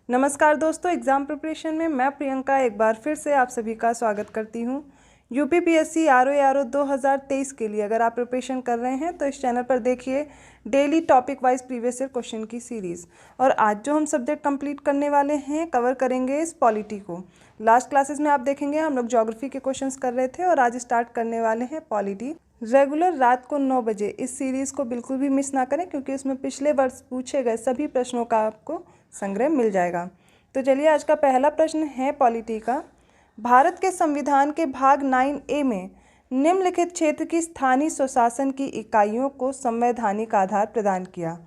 नमस्कार दोस्तों, exam preparation में मैं प्रियंका एक बार फिर से आप सभी का स्वागत करती हूँ। यूपीपीएससी आरओ 2023 के लिए अगर आप प्रिपरेशन कर रहे हैं तो इस चैनल पर देखिए daily topic wise previous year question की सीरीज़। और आज जो हम सब्जेक्ट कंप्लीट करने वाले हैं, कवर करेंगे इस पॉलिटी को। लास्ट क्लासेस में आप देखेंगे हम लोग ज्योग्राफी के क्वेश्चंस कर रहे थे और आज स्टार्ट करने वाले हैं पॉलिटी। रेगुलर रात को 9 बजे इस सीरीज़ को बिल्कुल भी मिस ना करें, क्योंकि इसमें पिछले वर्ष पूछे गए सभी प्रश्नों का आपको संग्रह मिल जाएगा। तो चलिए, आज का पहला प्रश्न है पॉलिटी का। भारत के संविधान के भाग 9A में निम्नलिखित क्षेत्र की स्थानीय स्वशासन की इकाइयों को संवैधानिक आधार प्रदान किया।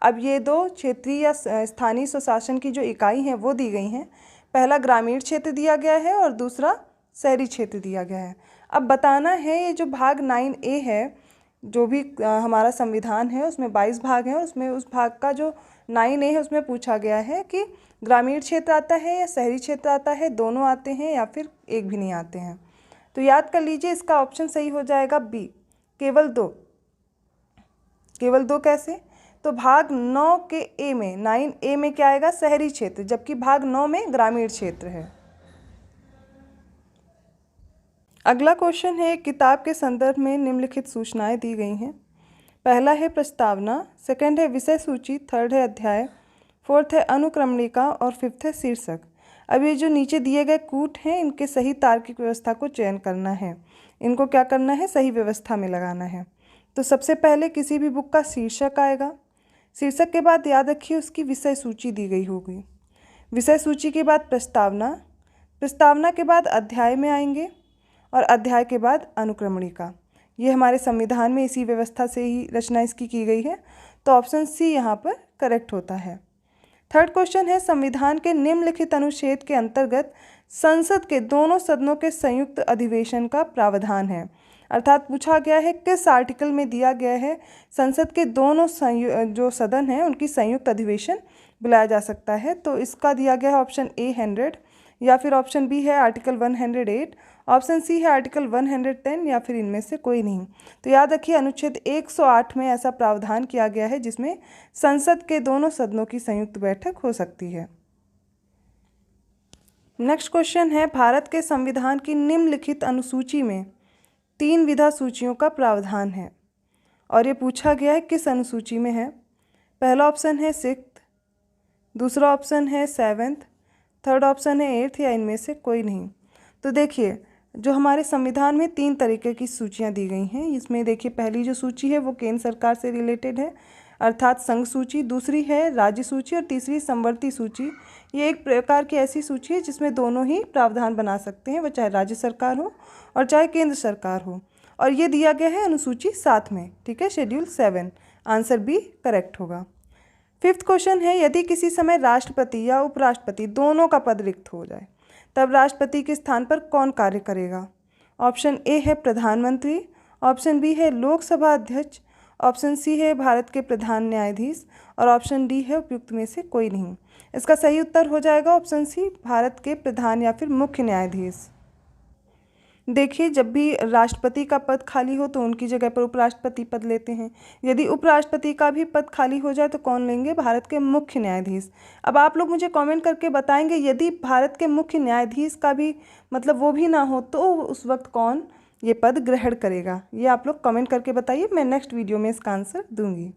अब ये दो क्षेत्रीय या स्थानीय स्वशासन की जो इकाई हैं वो दी गई हैं। पहला ग्रामीण क्षेत्र दिया गया है और दूसरा शहरी क्षेत्र दिया गया है। अब बताना है ये जो भाग 9A है, जो भी हमारा संविधान है उसमें 22 भाग हैं, उसमें उस भाग का जो 9A है उसमें पूछा गया है कि ग्रामीण क्षेत्र आता है या शहरी क्षेत्र आता है, दोनों आते हैं या फिर एक भी नहीं आते हैं। तो याद कर लीजिए, इसका ऑप्शन सही हो जाएगा बी, केवल दो। केवल दो कैसे? तो भाग 9 के ए में 9A में क्या आएगा? शहरी क्षेत्र, जबकि भाग 9 में ग्रामीण क्षेत्र है। अगला क्वेश्चन है, किताब के संदर्भ में निम्नलिखित सूचनाएं दी गई हैं। पहला है प्रस्तावना, सेकंड है विषय सूची, थर्ड है अध्याय, फोर्थ है अनुक्रमणिका और फिफ्थ है शीर्षक। अब ये जो नीचे दिए गए कूट हैं, इनके सही तार्किक व्यवस्था को चयन करना है। इनको क्या करना है? सही व्यवस्था में लगाना है। तो सबसे पहले किसी भी बुक का शीर्षक आएगा। शीर्षक के बाद याद रखिए उसकी विषय सूची दी गई होगी। विषय सूची के बाद प्रस्तावना, प्रस्तावना के बाद अध्याय में आएंगे और अध्याय के बाद अनुक्रमणिका। ये हमारे संविधान में इसी व्यवस्था से ही रचना इसकी की गई है। तो ऑप्शन सी यहाँ पर करेक्ट होता है। थर्ड क्वेश्चन है, संविधान के निम्नलिखित अनुच्छेद के अंतर्गत संसद के दोनों सदनों के संयुक्त अधिवेशन का प्रावधान है। अर्थात पूछा गया है किस आर्टिकल में दिया गया है संसद के दोनों जो सदन हैं उनकी संयुक्त अधिवेशन बुलाया जा सकता है। तो इसका दिया गया है ऑप्शन ए 100, या फिर ऑप्शन बी है आर्टिकल 108, ऑप्शन सी है आर्टिकल 110, या फिर इनमें से कोई नहीं। तो याद रखिए अनुच्छेद 108 में ऐसा प्रावधान किया गया है जिसमें संसद के दोनों सदनों की संयुक्त बैठक हो सकती है। नेक्स्ट क्वेश्चन है, भारत के संविधान की निम्नलिखित अनुसूची में 3 विधा सूचियों का प्रावधान है और ये पूछा गया है किस अनुसूची में है। पहला ऑप्शन है 6th, दूसरा ऑप्शन है 7th, थर्ड ऑप्शन है 8th, या इनमें से कोई नहीं। तो देखिए, जो हमारे संविधान में 3 तरीके की सूचियां दी गई हैं, इसमें देखिए पहली जो सूची है वो केंद्र सरकार से रिलेटेड है, अर्थात संघ सूची, दूसरी है राज्य सूची और तीसरी समवर्ती सूची। ये एक प्रकार की ऐसी सूची है जिसमें दोनों ही प्रावधान बना सकते हैं, वो चाहे राज्य सरकार हो और चाहे केंद्र सरकार हो। और ये दिया गया है अनुसूची 7 में, ठीक है, शेड्यूल 7। आंसर बी करेक्ट होगा। फिफ्थ क्वेश्चन है, यदि किसी समय राष्ट्रपति या उपराष्ट्रपति दोनों का पद रिक्त हो जाए तब राष्ट्रपति के स्थान पर कौन कार्य करेगा? ऑप्शन ए है प्रधानमंत्री, ऑप्शन बी है लोकसभा अध्यक्ष, ऑप्शन सी है भारत के प्रधान न्यायाधीश और ऑप्शन डी है उपयुक्त में से कोई नहीं। इसका सही उत्तर हो जाएगा ऑप्शन सी, भारत के प्रधान या फिर मुख्य न्यायाधीश। देखिए, जब भी राष्ट्रपति का पद खाली हो तो उनकी जगह पर उपराष्ट्रपति पद लेते हैं। यदि उपराष्ट्रपति का भी पद खाली हो जाए तो कौन लेंगे? भारत के मुख्य न्यायाधीश। अब आप लोग मुझे कमेंट करके बताएंगे, यदि भारत के मुख्य न्यायाधीश का भी मतलब वो भी ना हो तो उस वक्त कौन ये पद ग्रहण करेगा? ये आप लोग कमेंट करके बताइए, मैं नेक्स्ट वीडियो में इसका आंसर दूंगी।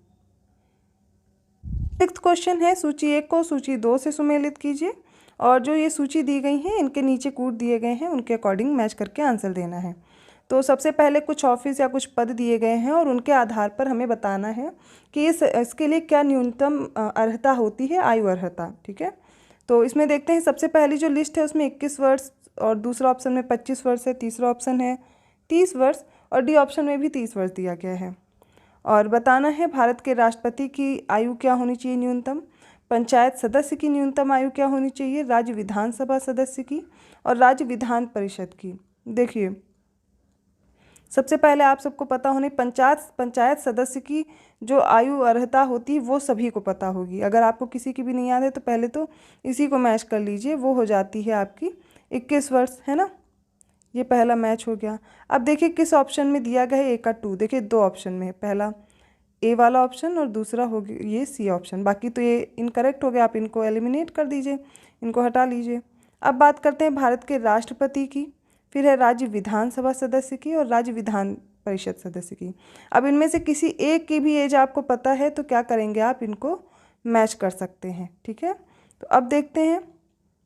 6th क्वेश्चन है, सूची 1 को सूची 2 से सुमेलित कीजिए और जो ये सूची दी गई है इनके नीचे कूट दिए गए हैं, उनके अकॉर्डिंग मैच करके आंसर देना है। तो सबसे पहले कुछ ऑफिस या कुछ पद दिए गए हैं और उनके आधार पर हमें बताना है कि इसके लिए क्या न्यूनतम अर्हता होती है, आयु अर्हता, ठीक है। तो इसमें देखते हैं, सबसे पहली जो लिस्ट है उसमें 21 वर्ष और दूसरा ऑप्शन में 25 वर्ष है, तीसरा ऑप्शन है 30 वर्ष और डी ऑप्शन में भी 30 वर्ष दिया गया है। और बताना है भारत के राष्ट्रपति की आयु क्या होनी चाहिए न्यूनतम, पंचायत सदस्य की न्यूनतम आयु क्या होनी चाहिए, राज्य विधानसभा सदस्य की और राज्य विधान परिषद की। देखिए, सबसे पहले आप सबको पता होने पंचायत सदस्य की जो आयु अर्हता होती है वो सभी को पता होगी। अगर आपको किसी की भी नहीं याद है तो पहले तो इसी को मैच कर लीजिए, वो हो जाती है आपकी 21 वर्ष, है ना। ये पहला मैच हो गया। अब देखिए किस ऑप्शन में दिया गया है, ए का 2। देखिए 2 ऑप्शन में है, पहला ए वाला ऑप्शन और दूसरा हो गया ये सी ऑप्शन। बाकी तो ये इनकरेक्ट हो गया, आप इनको एलिमिनेट कर दीजिए, इनको हटा लीजिए। अब बात करते हैं भारत के राष्ट्रपति की, फिर है राज्य विधानसभा सदस्य की और राज्य विधान परिषद सदस्य की। अब इनमें से किसी एक की भी एज आपको पता है तो क्या करेंगे, आप इनको मैच कर सकते हैं। ठीक है, तो अब देखते हैं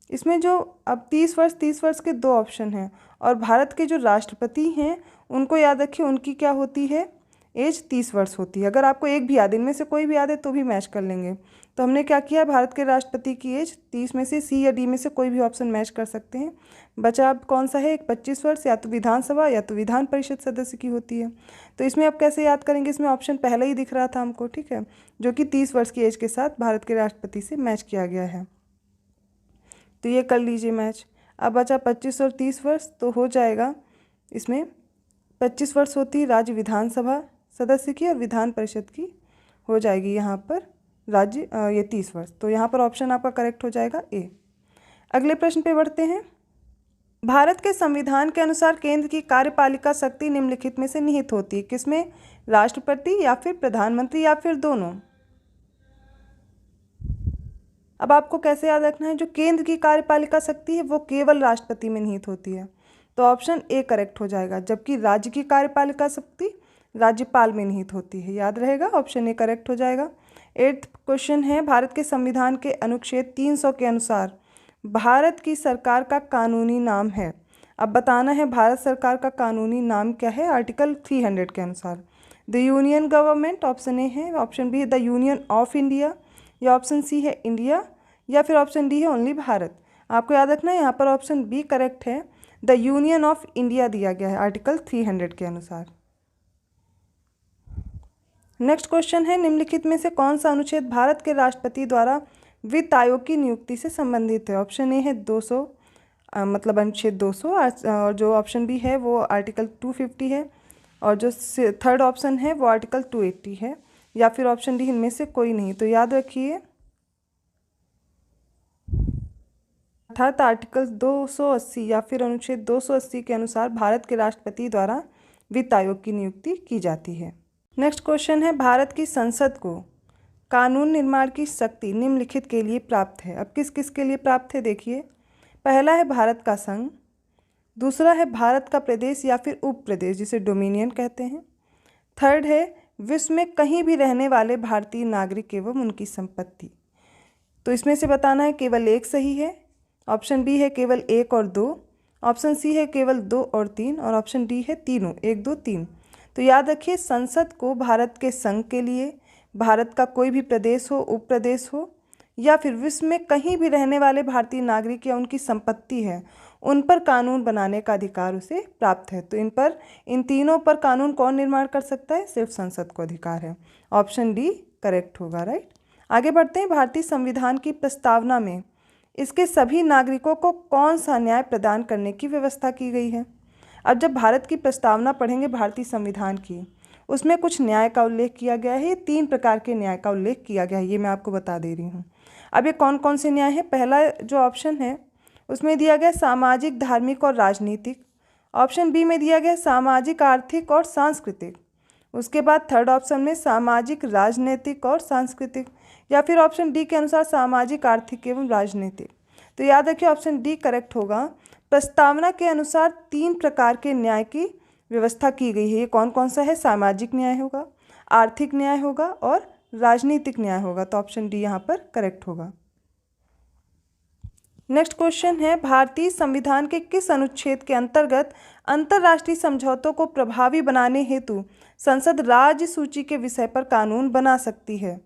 इसमें जो अब 30 वर्ष के दो ऑप्शन हैं और भारत के जो राष्ट्रपति हैं उनको याद रखिए, उनकी क्या होती है एज 30 वर्ष होती है। अगर आपको एक भी याद, इनमें से कोई भी याद है तो भी मैच कर लेंगे। तो हमने क्या किया, भारत के राष्ट्रपति की एज 30 में से सी या डी में से कोई भी ऑप्शन मैच कर सकते हैं। बचा अब कौन सा है, एक 25 वर्ष या तो विधानसभा या तो विधान परिषद सदस्य की होती है। तो इसमें आप कैसे याद करेंगे, इसमें ऑप्शन पहले ही दिख रहा था हमको, ठीक है, जो कि 30 वर्ष की एज के साथ भारत के राष्ट्रपति से मैच किया गया है। तो ये कर लीजिए मैच। अब बचा 25 और 30 वर्ष, तो हो जाएगा इसमें 25 वर्ष होती है राज्य विधानसभा सदस्य की और विधान परिषद की हो जाएगी यहाँ पर राज्य ये 30 वर्ष। तो यहाँ पर ऑप्शन आपका करेक्ट हो जाएगा ए। अगले प्रश्न पे बढ़ते हैं। भारत के संविधान के अनुसार केंद्र की कार्यपालिका शक्ति निम्नलिखित में से निहित होती है, किसमें, राष्ट्रपति या फिर प्रधानमंत्री या फिर दोनों। अब आपको कैसे याद रखना है, जो केंद्र की कार्यपालिका शक्ति है वो केवल राष्ट्रपति में निहित होती है, तो ऑप्शन ए करेक्ट हो जाएगा। जबकि राज्य की कार्यपालिका शक्ति राज्यपाल में निहित होती है, याद रहेगा, ऑप्शन ए करेक्ट हो जाएगा। 8th क्वेश्चन है, भारत के संविधान के अनुच्छेद 300 के अनुसार भारत की सरकार का कानूनी नाम है। अब बताना है भारत सरकार का कानूनी नाम क्या है आर्टिकल 300 के अनुसार। The union government option A है, ऑप्शन बी है द यूनियन ऑफ इंडिया, या ऑप्शन सी है इंडिया, या फिर ऑप्शन डी है ओनली भारत। आपको याद रखना है यहाँ पर ऑप्शन बी करेक्ट है, द यूनियन ऑफ इंडिया दिया गया है आर्टिकल 300 के अनुसार। नेक्स्ट क्वेश्चन है, निम्नलिखित में से कौन सा अनुच्छेद भारत के राष्ट्रपति द्वारा वित्त आयोग की नियुक्ति से संबंधित है। ऑप्शन ए है 200 मतलब अनुच्छेद 200, और जो ऑप्शन बी है वो आर्टिकल 250 है, और जो थर्ड ऑप्शन है वो आर्टिकल 280 है, या फिर ऑप्शन डी इनमें से कोई नहीं। तो याद रखिए अर्थात आर्टिकल 280 या फिर अनुच्छेद 280 के अनुसार भारत के राष्ट्रपति द्वारा वित्त आयोग की नियुक्ति की जाती है। नेक्स्ट क्वेश्चन है, भारत की संसद को कानून निर्माण की शक्ति निम्नलिखित के लिए प्राप्त है। अब किस किस के लिए प्राप्त है देखिए, पहला है भारत का संघ, दूसरा है भारत का प्रदेश या फिर उप प्रदेश जिसे डोमिनियन कहते हैं, थर्ड है विश्व में कहीं भी रहने वाले भारतीय नागरिक एवं उनकी संपत्ति। तो इसमें से बताना है केवल एक सही है, ऑप्शन बी है केवल 1 और 2, ऑप्शन सी है केवल 2 और 3, और ऑप्शन डी है तीनों 1 2 3। तो याद रखिए संसद को भारत के संघ के लिए, भारत का कोई भी प्रदेश हो, उप प्रदेश हो, या फिर विश्व में कहीं भी रहने वाले भारतीय नागरिक या उनकी संपत्ति है उन पर कानून बनाने का अधिकार उसे प्राप्त है। तो इन तीनों पर कानून कौन निर्माण कर सकता है, सिर्फ संसद को अधिकार है। ऑप्शन डी करेक्ट होगा, राइट। आगे बढ़ते हैं, भारतीय संविधान की प्रस्तावना में इसके सभी नागरिकों को कौन सा न्याय प्रदान करने की व्यवस्था की गई है। अब जब भारत की प्रस्तावना पढ़ेंगे भारतीय संविधान की, उसमें कुछ न्याय का उल्लेख किया गया है। ये 3 प्रकार के न्याय का उल्लेख किया गया है, ये मैं आपको बता दे रही हूँ। अब ये कौन कौन से न्याय हैं, पहला जो ऑप्शन है उसमें दिया गया सामाजिक, धार्मिक और राजनीतिक, ऑप्शन बी में दिया गया सामाजिक, आर्थिक और सांस्कृतिक, उसके बाद थर्ड ऑप्शन में सामाजिक, राजनीतिक और सांस्कृतिक, या फिर ऑप्शन डी के अनुसार सामाजिक, आर्थिक एवं राजनीतिक। तो याद रखिए ऑप्शन डी करेक्ट होगा। प्रस्तावना के अनुसार 3 प्रकार के न्याय की व्यवस्था की गई है। ये कौन कौन सा है, सामाजिक न्याय होगा, आर्थिक न्याय होगा और राजनीतिक न्याय होगा। तो ऑप्शन डी यहाँ पर करेक्ट होगा। नेक्स्ट क्वेश्चन है, भारतीय संविधान के किस अनुच्छेद के अंतर्गत अंतर्राष्ट्रीय समझौतों को प्रभावी बनाने हेतु संसद राज्य सूची के विषय पर कानून बना सकती है।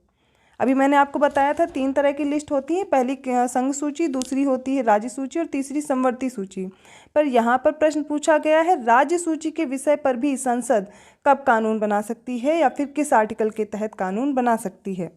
अभी मैंने आपको बताया था 3 तरह की लिस्ट होती है, पहली संघ सूची, दूसरी होती है राज्य सूची और तीसरी समवर्ती सूची। पर यहाँ पर प्रश्न पूछा गया है राज्य सूची के विषय पर भी संसद कब कानून बना सकती है या फिर किस आर्टिकल के तहत कानून बना सकती है।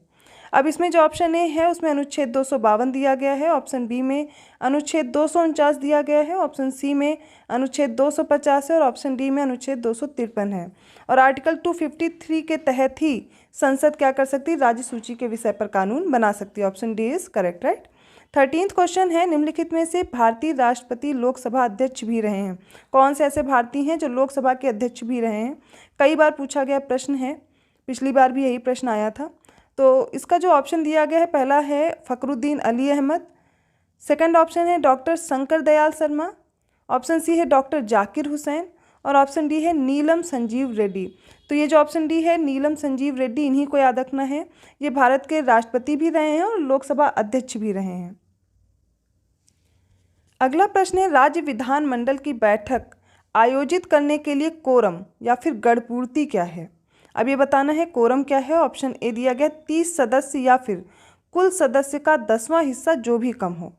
अब इसमें जो ऑप्शन ए है उसमें अनुच्छेद 252 दिया गया है, ऑप्शन बी में अनुच्छेद 249 दिया गया है, ऑप्शन सी में अनुच्छेद 250 है और ऑप्शन डी में अनुच्छेद 253 है। और आर्टिकल 253 के तहत ही संसद क्या कर सकती है, राज्य सूची के विषय पर कानून बना सकती है। Option D is correct, right. 13th question है, निम्नलिखित में से भारतीय राष्ट्रपति लोकसभा अध्यक्ष भी रहे हैं। कौन से ऐसे भारतीय हैं जो लोकसभा के अध्यक्ष भी रहे हैं। कई बार पूछा गया प्रश्न है, पिछली बार भी यही प्रश्न आया था। तो इसका जो ऑप्शन दिया गया है पहला है फ़खरुद्दीन अली अहमद, सेकंड ऑप्शन है doctor Shankar Dayal Sharma, option C है डॉक्टर जाकिर हुसैन और ऑप्शन डी है नीलम संजीव रेड्डी। तो ये जो ऑप्शन डी है नीलम संजीव रेड्डी, इन्हीं को याद रखना है। ये भारत के राष्ट्रपति भी रहे हैं और लोकसभा अध्यक्ष भी रहे हैं। अगला प्रश्न है राज्य विधानमंडल की बैठक आयोजित करने के लिए कोरम या फिर गढ़पूर्ति क्या है। अब ये बताना है कोरम क्या है। ऑप्शन ए दिया गया 30 सदस्य या फिर कुल सदस्य का 10वां हिस्सा जो भी कम हो।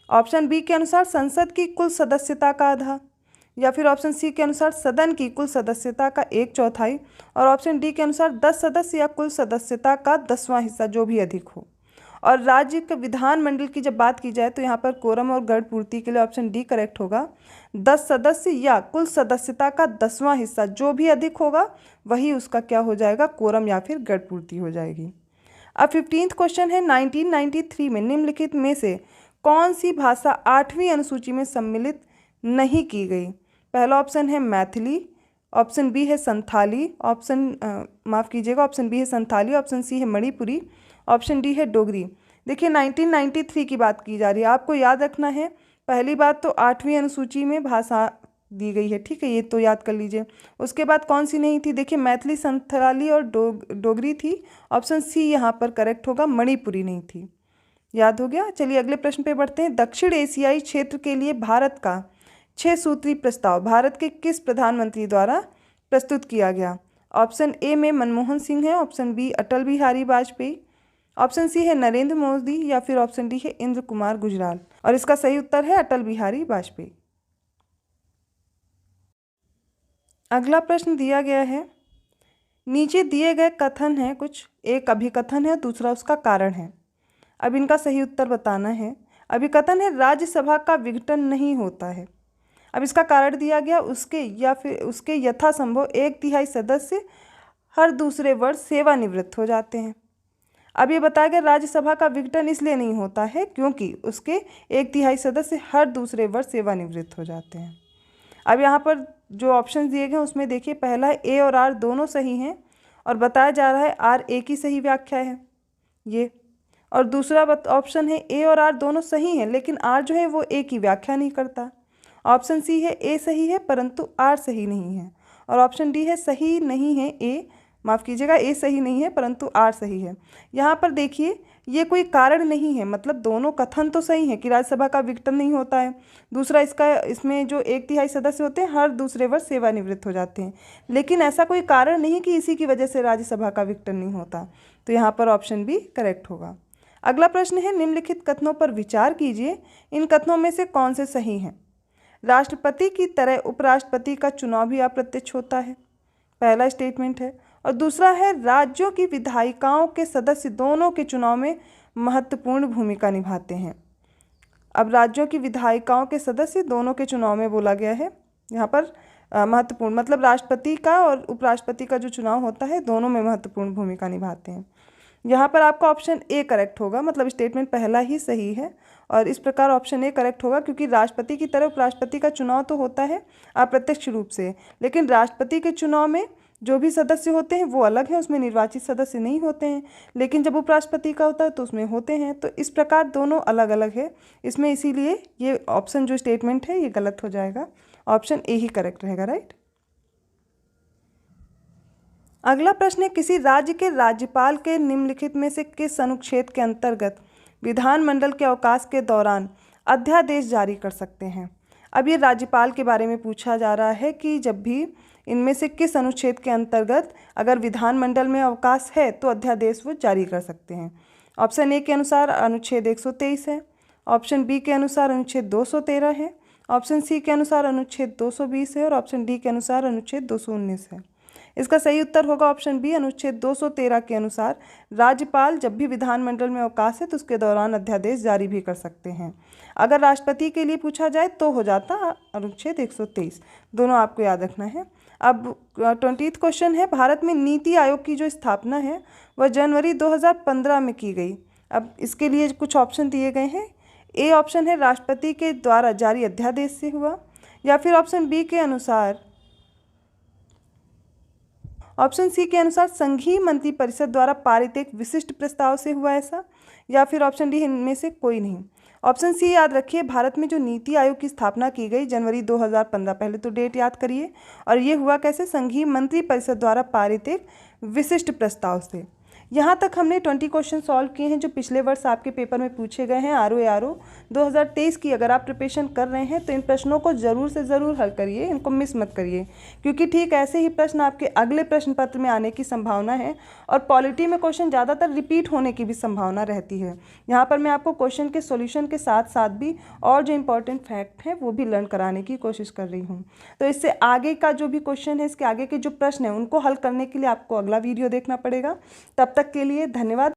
ऑप्शन बी के अनुसार संसद की कुल सदस्यता का आधा, या फिर ऑप्शन सी के अनुसार सदन की कुल सदस्यता का 1/4 और ऑप्शन डी के अनुसार 10 सदस्य या कुल सदस्यता का 10वां हिस्सा जो भी अधिक हो। और राज्य के विधानमंडल की जब बात की जाए तो यहाँ पर कोरम और गढ़पूर्ति के लिए ऑप्शन डी करेक्ट होगा। 10 सदस्य या कुल सदस्यता का 10वां हिस्सा जो भी अधिक होगा वही उसका क्या हो जाएगा, कोरम या फिर गढ़पूर्ति हो जाएगी। अब 15th क्वेश्चन है 1993 में निम्नलिखित में से कौन सी भाषा 8वीं अनुसूची में सम्मिलित नहीं की गई। पहला ऑप्शन है मैथिली, ऑप्शन बी है संथाली, ऑप्शन बी है संथाली, ऑप्शन सी है मणिपुरी, ऑप्शन डी है डोगरी। देखिए 1993 की बात की जा रही है, आपको याद रखना है पहली बात तो 8वीं अनुसूची में भाषा दी गई है, ठीक है, ये तो याद कर लीजिए। उसके बाद कौन सी नहीं थी, देखिए मैथिली, संथाली और डोगरी थी। ऑप्शन सी यहाँ पर करेक्ट होगा, मणिपुरी नहीं थी। याद हो गया। चलिए अगले प्रश्न पे बढ़ते हैं। दक्षिण एशियाई क्षेत्र के लिए भारत का 6 सूत्री प्रस्ताव भारत के किस प्रधानमंत्री द्वारा प्रस्तुत किया गया। ऑप्शन ए में मनमोहन सिंह है, option B Atal Bihari Vajpayee, option C है नरेंद्र मोदी या फिर ऑप्शन डी है इंद्र कुमार गुजराल। और इसका सही उत्तर है अटल बिहारी वाजपेयी। अगला प्रश्न दिया गया है, नीचे दिए गए कथन है कुछ, एक अभिकथन है दूसरा उसका कारण है। अब इनका सही उत्तर बताना है। अभिकथन है राज्यसभा का विघटन नहीं होता है। अब इसका कारण दिया गया उसके या फिर उसके यथासंभव 1/3 सदस्य हर दूसरे वर्ष सेवानिवृत्त हो जाते हैं। अब ये बताया गया राज्यसभा का विघटन इसलिए नहीं होता है क्योंकि उसके 1/3 सदस्य हर दूसरे वर्ष सेवानिवृत्त हो जाते हैं। अब यहाँ पर जो ऑप्शन दिए गए उसमें देखिए पहला है ए और आर दोनों सही हैं और बताया जा रहा है आर ए की सही व्याख्या है ये, और दूसरा ऑप्शन है ए और आर दोनों सही हैं लेकिन आर जो है वो ए की व्याख्या नहीं करता। ऑप्शन सी है ए सही है परंतु आर सही नहीं है, और ऑप्शन डी है सही नहीं है ए सही नहीं है परंतु आर सही है। यहाँ पर देखिए ये कोई कारण नहीं है, मतलब दोनों कथन तो सही है कि राज्यसभा का विघटन नहीं होता है। दूसरा इसमें जो 1/3 सदस्य होते हैं हर दूसरे वर्ष सेवानिवृत्त हो जाते हैं, लेकिन ऐसा कोई कारण नहीं कि इसी की वजह से राज्यसभा का विघटन नहीं होता। तो यहाँ पर ऑप्शन बी करेक्ट होगा। अगला प्रश्न है निम्नलिखित कथनों पर विचार कीजिए, इन कथनों में से कौन से सही हैं। राष्ट्रपति की तरह उपराष्ट्रपति का चुनाव भी अप्रत्यक्ष होता है, पहला स्टेटमेंट है। और दूसरा है राज्यों की विधायिकाओं के सदस्य दोनों के चुनाव में महत्वपूर्ण भूमिका निभाते हैं। अब राज्यों की विधायिकाओं के सदस्य दोनों के चुनाव में बोला गया है, यहाँ पर महत्वपूर्ण मतलब राष्ट्रपति का और उपराष्ट्रपति का जो चुनाव होता है दोनों में महत्वपूर्ण भूमिका निभाते हैं। यहाँ पर आपका ऑप्शन ए करेक्ट होगा, मतलब स्टेटमेंट पहला ही सही है और इस प्रकार ऑप्शन ए करेक्ट होगा क्योंकि राष्ट्रपति की तरह उपराष्ट्रपति का चुनाव तो होता है अप्रत्यक्ष रूप से, लेकिन राष्ट्रपति के चुनाव में जो भी सदस्य होते हैं वो अलग है, उसमें निर्वाचित सदस्य नहीं होते हैं, लेकिन जब उपराष्ट्रपति का होता है तो उसमें होते हैं। तो इस प्रकार दोनों अलग अलग है इसमें, इसीलिए ये ऑप्शन जो स्टेटमेंट है ये गलत हो जाएगा, ऑप्शन ए ही करेक्ट रहेगा, राइट। अगला प्रश्न है किसी राज्य के राज्यपाल के निम्नलिखित में से किस अनुच्छेद के अंतर्गत विधानमंडल के अवकाश के दौरान अध्यादेश जारी कर सकते हैं। अब ये राज्यपाल के बारे में पूछा जा रहा है कि जब भी इनमें से किस अनुच्छेद के अंतर्गत अगर विधानमंडल में अवकाश है तो अध्यादेश वो जारी कर सकते हैं। ऑप्शन ए के अनुसार अनुच्छेद 123 है, ऑप्शन बी के अनुसार अनुच्छेद 213 है, ऑप्शन सी के अनुसार अनुच्छेद 220 है और ऑप्शन डी के अनुसार अनुच्छेद 219 है। इसका सही उत्तर होगा ऑप्शन बी, अनुच्छेद 213 के अनुसार राज्यपाल जब भी विधानमंडल में अवकाश है तो उसके दौरान अध्यादेश जारी भी कर सकते हैं। अगर राष्ट्रपति के लिए पूछा जाए तो हो जाता अनुच्छेद 123, दोनों आपको याद रखना है। अब 20th क्वेश्चन है भारत में नीति आयोग की जो स्थापना है वह जनवरी 2015 में की गई। अब इसके लिए कुछ ऑप्शन दिए गए हैं। ए ऑप्शन है राष्ट्रपति के द्वारा जारी अध्यादेश से हुआ, या फिर ऑप्शन बी के अनुसार ऑप्शन सी के अनुसार संघीय मंत्रिपरिषद द्वारा पारित एक विशिष्ट प्रस्ताव से हुआ ऐसा, या फिर ऑप्शन डी इनमें से कोई नहीं। ऑप्शन सी याद रखिए, भारत में जो नीति आयोग की स्थापना की गई जनवरी 2015, पहले तो डेट याद करिए, और ये हुआ कैसे, संघीय मंत्रिपरिषद द्वारा पारित एक विशिष्ट प्रस्ताव से। यहाँ तक हमने 20 क्वेश्चन सॉल्व किए हैं जो पिछले वर्ष आपके पेपर में पूछे गए हैं ROA 2023 की। अगर आप प्रिपरेशन कर रहे हैं तो इन प्रश्नों को ज़रूर से ज़रूर हल करिए, इनको मिस मत करिए, क्योंकि ठीक ऐसे ही प्रश्न आपके अगले प्रश्न पत्र में आने की संभावना है। और पॉलिटी में क्वेश्चन ज़्यादातर रिपीट होने की भी संभावना रहती है। यहाँ पर मैं आपको क्वेश्चन के सोल्यूशन के साथ साथ भी और जो इंपॉर्टेंट फैक्ट हैं वो भी लर्न कराने की कोशिश कर रही हूँ। तो इससे आगे का जो भी क्वेश्चन है, इसके आगे के जो प्रश्न हैं उनको हल करने के लिए आपको अगला वीडियो देखना पड़ेगा। तब तक के लिए धन्यवाद।